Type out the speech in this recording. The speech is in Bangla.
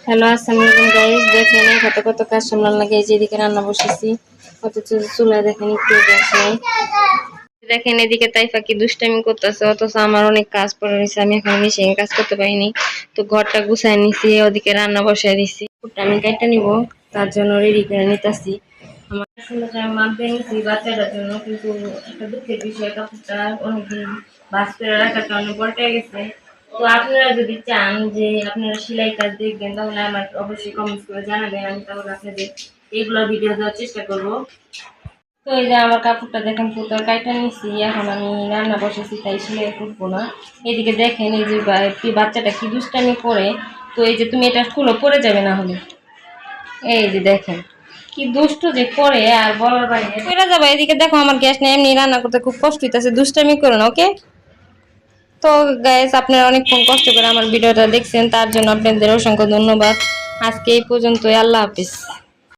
হ্যালো, আসসালামু আলাইকুম গাইস। দেখেন কত কত কাজ সামলান লাগে। এই যে এদিকে রান্না বসেছি, অথচ চুলায় দেখেন একটু গ্যাস নেই। দেখেন এদিকে তাইফা কি দুষ্টামি করতেছে, অথচ আমার অনেক কাজ পড়ে রয়েছে, আমি এখন মেশিনে কাজ করতে পারিনি। তো ঘরটা গুছাই নিছি, ওদিকে রান্না বসাই দিছি। আমি কেটে নিব, তার জন্য রেডি করে নিতেছি। আমার আসলে আমি মাপ দিয়ে নিছি বাচ্চাটার জন্য, কিন্তু একটা দুঃখের বিষয়, কাপড়টা অনেকদিন বাস করে রাখার কারণে পল্টে গেছে। তো আপনারা যদি চান যে আপনারা সেলাই কাজ দেখবেন, তাহলে আমার অবশ্যই কমেন্টস করে জানাবেন, আমি তাহলে আপনাদের এইগুলো ভিডিও দেওয়ার চেষ্টা করব। তো এই যে আমার কাপড়টা দেখেন পুরো কাইটা নিচ্ছি, এখন আমি রান্না বসেছি, তাই সেলাই করবো না। এদিকে দেখেন এই যে বাচ্চাটা কি দুষ্টামি করে। তো এই যে তুমি এটা খুলো, পরে যাবে না হলে। এই যে দেখেন কি দুষ্ট যে করে, আর বলার বাইরে পড়ে যাবে। এদিকে দেখো আমার গ্যাস নেই, এমনি রান্না করতে খুব কষ্ট হইতেছে, দুষ্টামি করো না, ওকে? তো গাইস, আপনারা অনেকক্ষণ কষ্ট করে আমার ভিডিওটা দেখছেন, তার জন্য আপনাদের অসংখ্য ধন্যবাদ। আজকে এই পর্যন্তই, আল্লাহ হাফিজ।